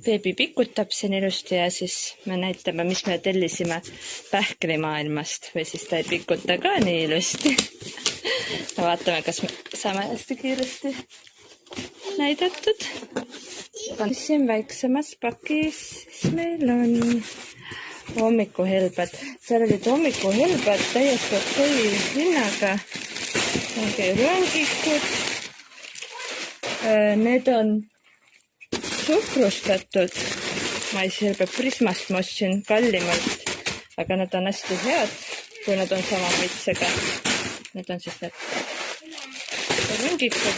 Beebi pikutab siin ilusti ja siis me näitame, mis me tellisime pähklimaailmast või siis ta ei pikuta ka nii ilusti. Vaatame, kas me saame hästi kiiresti näidatud. Siin väiksemas pakis meil on hommikuhelbed. Seal olid hommikuhelbed täiesti okei hinnaga. Ongi rõngikud. Need on suhkrustatud maishelbed Prismast, ma ostsin kallimalt, aga nad on hästi head, kui nad on sama maitsega. Need on siis need rõngikud.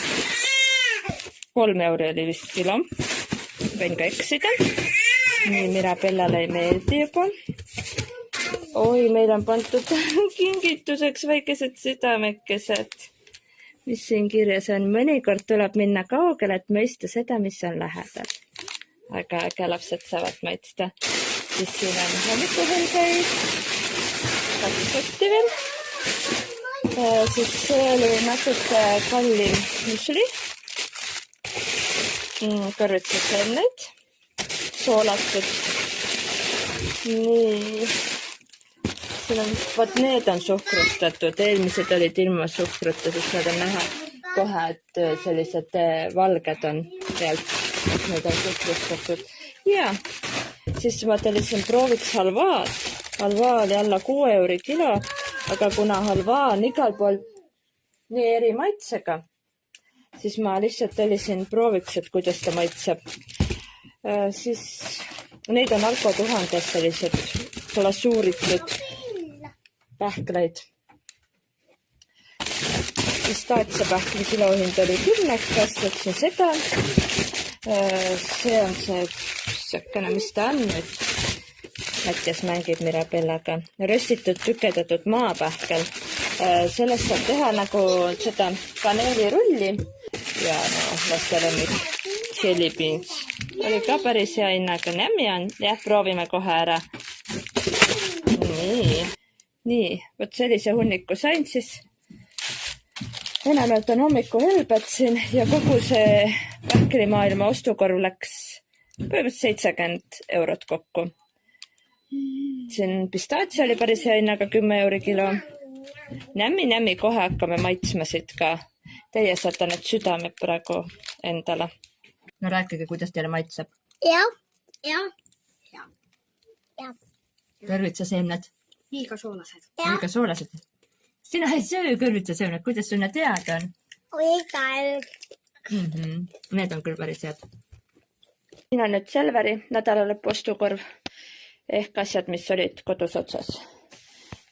3 euri oli vist kilo. Võin ka eksida. Nii, Mirabellale ei meeldi juba. Oi, meil on pandud kingituseks väikesed südamekesed. Mis siin kirjas on? Mõnikord tuleb minna kaugele, et mõista seda, mis on lähedal. Aga äge lapsed saavad maitsta. Siis siin on hommikuhelbeid. 2 sotti veel. Siis see oli natuke kallim müsli. Kõrvitsaseemneid. Soolatud. Nii. Siin on, vaat need on suhkrustatud. Eelmised olid ilma suhkruta, siis nad on näha kohe, et sellised valged on pealt. Need on suhkrustatud. Ja, siis ma tellisin prooviks halvaad. Halvaa oli alla 6 euri kilo, aga kuna halvaa on igal pool nii eri maitsega, siis ma lihtsalt tellisin prooviks, et kuidas ta maitseb. Siis neid on Alko 1000 sellised glasuuritud pähkleid. Pistaatsiapähkli kilohind oli 10, võtsin seda. See on see sökkene, mis ta on nüüd. Mattias mängib Mirabellaga. Röstitud tükedatud maapähkel. Sellest saab teha nagu seda kaneelirulli ja lastelemmik chili beans. Oli ka päris hea hinnaga. Nämmi on. Jah, proovime kohe ära. Nii, võt sellise hunniku sain siis. Enamalt on hommikuhelbed siin ja kogu see pähklimaailma ostukorv läks põhimõtteliselt 70 eurot kokku. Siin pistaatsia oli päris hea hinnaga 10 euri kilo. Nämmi, kohe hakkame maitsma siit ka. Teie saate need südamed praegu endale. No rääkige, kuidas teile maitseb. Ja. Kõrvitsaseemned. Liiga soolased. Liiga soolased. Sina ei söö kõrvitsaseemned, kuidas sul need head on? Need on küll päris head. Siin on nüüd Selveri nädalalõpu ostukorv ehk asjad, mis olid kodus otsas.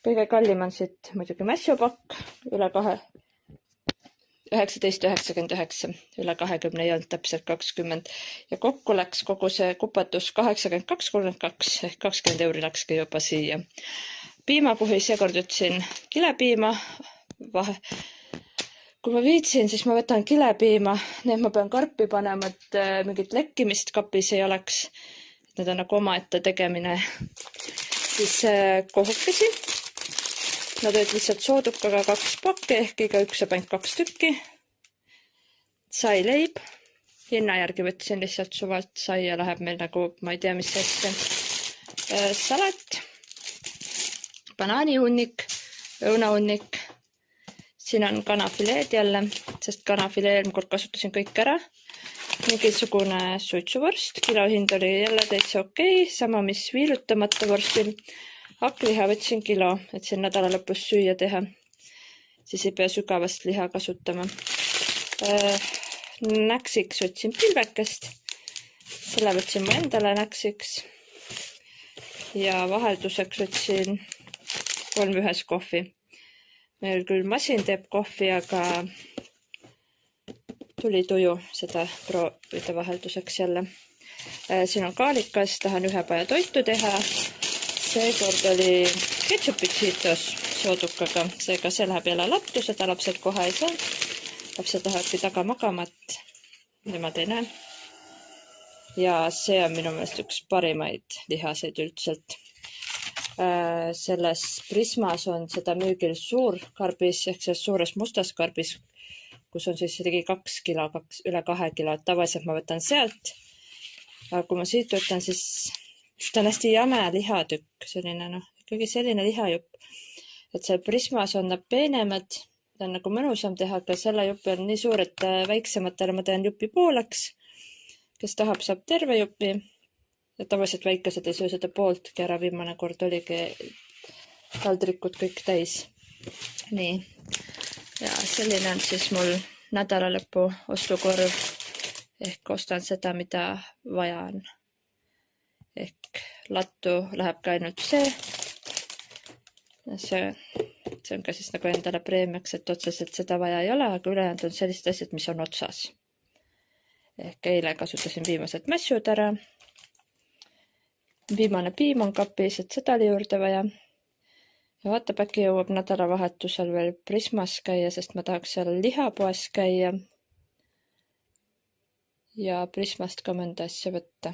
Kõige kallim on siit muidugi mässupakk, üle 19,99, üle 20 ei olnud täpselt 20 ja kokku läks kogu see kupatus 82,32 ehk 20 euri läkski juba siia. Piimapuhis seekord ütlesin kilepiima. Kui ma viitsin, siis ma võtan kilepiima, need ma pean karpi panema, et mingit lekkimist kapis ei oleks. Need on nagu omaette tegemine. Siis kohukesi. Nad olid lihtsalt soodukaga 2 pakke, ehk iga üks saab ainult 2 tükki. Sai leib. Hinna järgi võtsin lihtsalt suvalt sai ja läheb meil nagu, ma ei tea, mis asja. Salat. Banaanihunnik, õunahunnik. Siin on kanafileed jälle, sest kanafilee eelmine kord kasutasin kõik ära. Mingisugune suitsuvorst, kilohind oli jälle täitsa okei, sama mis viilutamata vorstil. Hakkliha võtsin kilo, et siin nädala lõpus süüa teha. Siis ei pea sügavast liha kasutama. Näksiks võtsin pilvekest. Selle võtsin ma endale näksiks. Ja vahelduseks võtsin 3 ühes kohvi. Meil küll masin teeb kohvi, aga tuli tuju seda proovida vahelduseks jälle. Siin on kaalikas, tahan ühe paja toitu teha. Seekord oli ketšupitsiitos soodukaga, seega see läheb jälle lattu, seda lapsed kohe ei saa. Lapsed lähebki taga magama, et nemad ei näe. Ja see on minu meelest üks parimaid lihaseid üldselt. Selles Prismas on seda müügil suur karbis, ehk selles suures mustas karbis, kus on siis ligi 2 kilo, üle 2 kilo. Tavaliselt ma võtan sealt. aga kui ma siit võtan, siis ta on hästi jäme lihatükk, selline ikkagi selline lihajupp, et seal Prismas on nad peenemad, ta on nagu mõnusam teha, aga selle jupi on nii suur, et väiksematele ma teen jupi pooleks, kes tahab, saab terve jupi ja tavaliselt väikesed ei söö seda pooltki ära, viimane kord oligi kaldrikud kõik täis. Nii, ja selline on siis mul nädalalõpu ostukorv, ehk ostan seda, mida vaja on. Ehk lattu läheb ka ainult see on ka siis nagu endale preemiaks, et otseselt seda vaja ei ole, aga ülejäänud on sellised asjad, mis on otsas. Ehk eile kasutasin viimased mässud ära. Viimane piim on kapis, et seda oli juurde vaja. Ja vaatab, äkki jõuab nädalavahetusel veel Prismas käia, sest ma tahaks seal lihapoes käia. Ja Prismast ka mõnda asja võtta.